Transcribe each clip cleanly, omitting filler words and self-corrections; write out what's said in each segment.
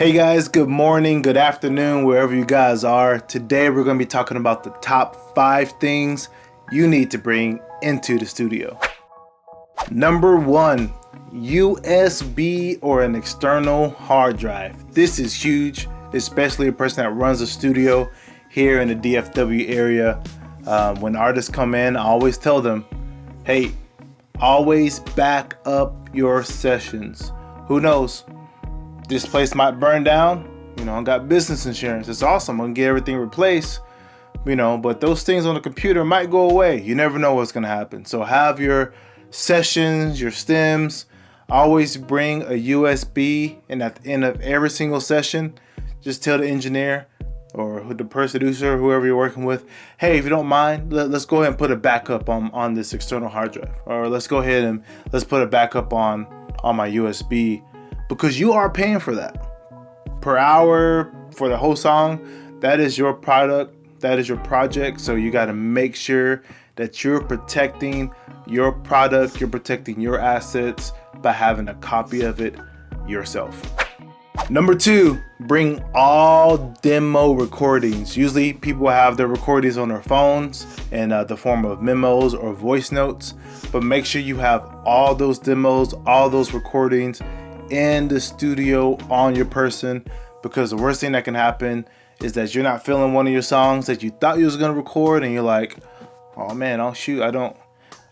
Hey guys, good morning, good afternoon, wherever you guys are. Today we're going to be talking about the top 5 things you need to bring into the studio. Number 1, USB or an external hard drive. This is huge, especially a person that runs a studio here in the DFW area. When artists come in, I always tell them, hey, always back up your sessions. Who knows? This place might burn down. I got business insurance. It's awesome. I'm gonna get everything replaced. But those things on the computer might go away. You never know what's gonna happen. So have your sessions, your stems. Always bring a USB, and at the end of every single session, just tell the engineer or the producer, whoever you're working with, hey, if you don't mind, let's go ahead and put a backup on this external hard drive, or let's go ahead and let's put a backup on my USB. Because you are paying for that per hour for the whole song. That is your product, that is your project. So you got to make sure that you're protecting your product, you're protecting your assets by having a copy of it yourself. Number 2, bring all demo recordings. Usually people have their recordings on their phones in the form of memos or voice notes, but make sure you have all those demos, all those recordings in the studio on your person, because the worst thing that can happen is that you're not feeling one of your songs that you thought you was gonna record, and you're like, oh man, oh shoot, I don't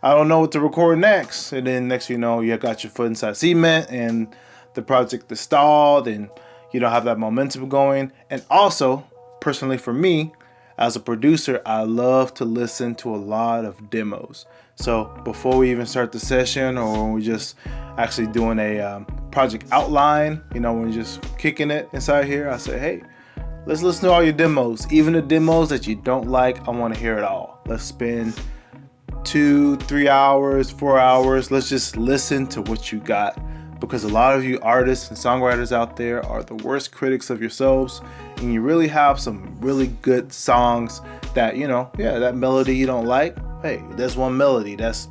know what to record next. And then next you know, you got your foot inside cement and the project is stalled and you don't have that momentum going. And also, personally for me, as a producer, I love to listen to a lot of demos. So before we even start the session, or when we're just actually doing a project outline, when we're just kicking it inside here, I say, hey, let's listen to all your demos. Even the demos that you don't like, I want to hear it all. Let's spend 2, 3 hours, 4 hours. Let's just listen to what you got. Because a lot of you artists and songwriters out there are the worst critics of yourselves, and you really have some really good songs that, that melody you don't like. Hey, there's one melody that's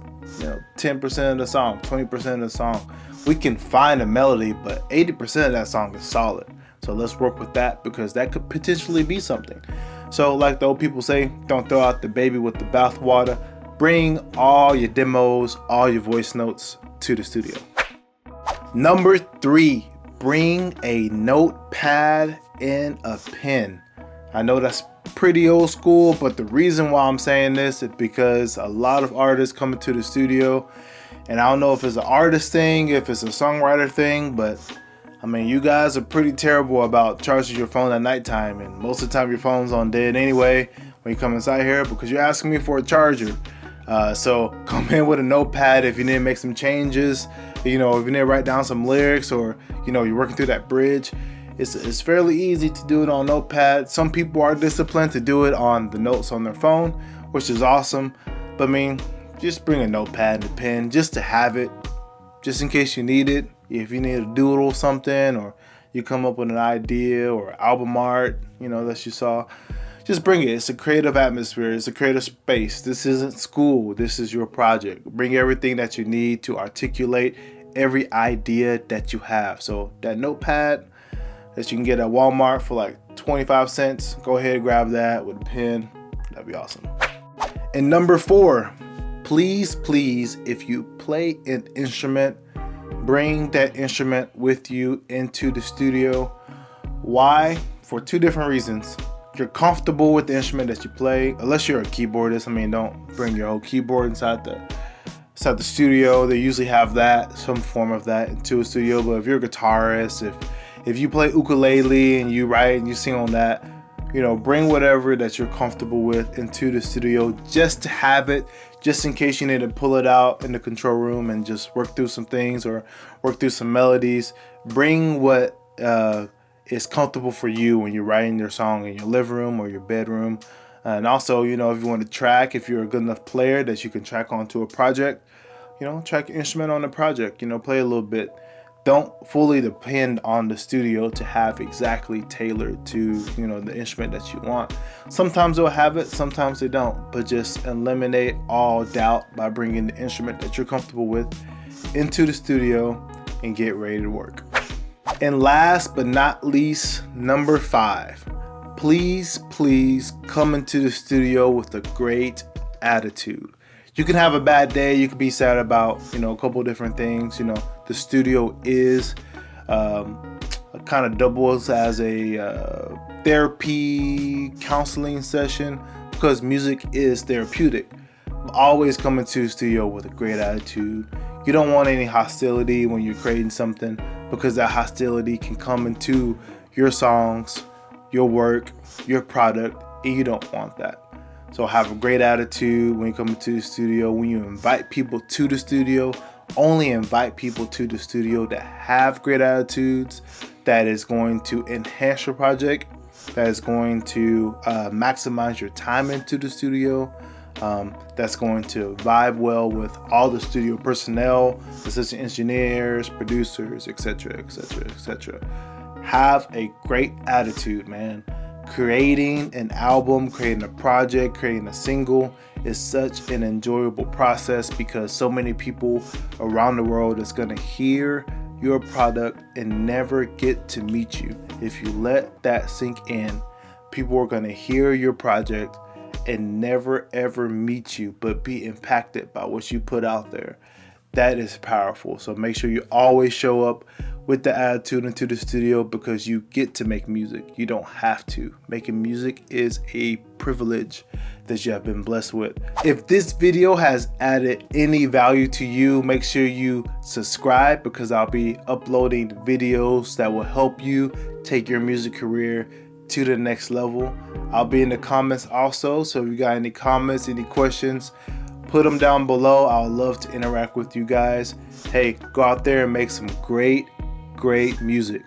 10% of the song, 20% of the song. We can find a melody, but 80% of that song is solid. So let's work with that, because that could potentially be something. So like the old people say, don't throw out the baby with the bathwater. Bring all your demos, all your voice notes to the studio. Number 3, bring a notepad and a pen. I know that's pretty old school, but the reason why I'm saying this is because a lot of artists come into the studio, and I don't know if it's an artist thing, if it's a songwriter thing, but you guys are pretty terrible about charging your phone at nighttime, and most of the time your phone's on dead anyway when you come inside here, because you're asking me for a charger. So come in with a notepad if you need to make some changes, if you need to write down some lyrics, or you're working through that bridge. It's fairly easy to do it on Notepad. Some people are disciplined to do it on the notes on their phone, which is awesome. But just bring a notepad and a pen just to have it, just in case you need it. If you need to doodle something, or you come up with an idea or album art, that you saw, just bring it. It's a creative atmosphere. It's a creative space. This isn't school. This is your project. Bring everything that you need to articulate every idea that you have. So that notepad that you can get at Walmart for like 25 cents, go ahead and grab that with a pen. That'd be awesome. And number 4, please, if you play an instrument, bring that instrument with you into the studio. Why? For 2 different reasons. You're comfortable with the instrument that you play, unless you're a keyboardist. Don't bring your whole keyboard inside the studio. They usually have that, some form of that, into a studio. But if you're a guitarist, if you play ukulele and you write and you sing on that, bring whatever that you're comfortable with into the studio, just to have it, just in case you need to pull it out in the control room and just work through some things or work through some melodies. Bring what is comfortable for you when you're writing your song in your living room or your bedroom. And also, if you want to track, if you're a good enough player that you can track onto a project, track your instrument on the project, play a little bit. Don't fully depend on the studio to have exactly tailored to, the instrument that you want. Sometimes they'll have it, sometimes they don't, but just eliminate all doubt by bringing the instrument that you're comfortable with into the studio and get ready to work. And last but not least, number 5, please come into the studio with a great attitude. You can have a bad day, you can be sad about, a couple different things. The studio is kind of doubles as a therapy counseling session because music is therapeutic. Always come into the studio with a great attitude. You don't want any hostility when you're creating something, because that hostility can come into your songs, your work, your product, and you don't want that. So have a great attitude when you come into the studio. When you invite people to the studio, only invite people to the studio that have great attitudes, that is going to enhance your project, that is going to maximize your time into the studio, that's going to vibe well with all the studio personnel, assistant engineers, producers, etc. Have a great attitude, man. Creating an album, creating a project, creating a single is such an enjoyable process because so many people around the world is going to hear your product and never get to meet you. If you let that sink in, people are going to hear your project and never ever meet you, but be impacted by what you put out there. That is powerful. So make sure you always show up with the attitude into the studio, because you get to make music. You don't have to. Making music is a privilege that you have been blessed with. If this video has added any value to you, make sure you subscribe, because I'll be uploading videos that will help you take your music career to the next level. I'll be in the comments also, so if you got any comments, any questions, put them down below. I would love to interact with you guys. Hey, go out there and make some great music.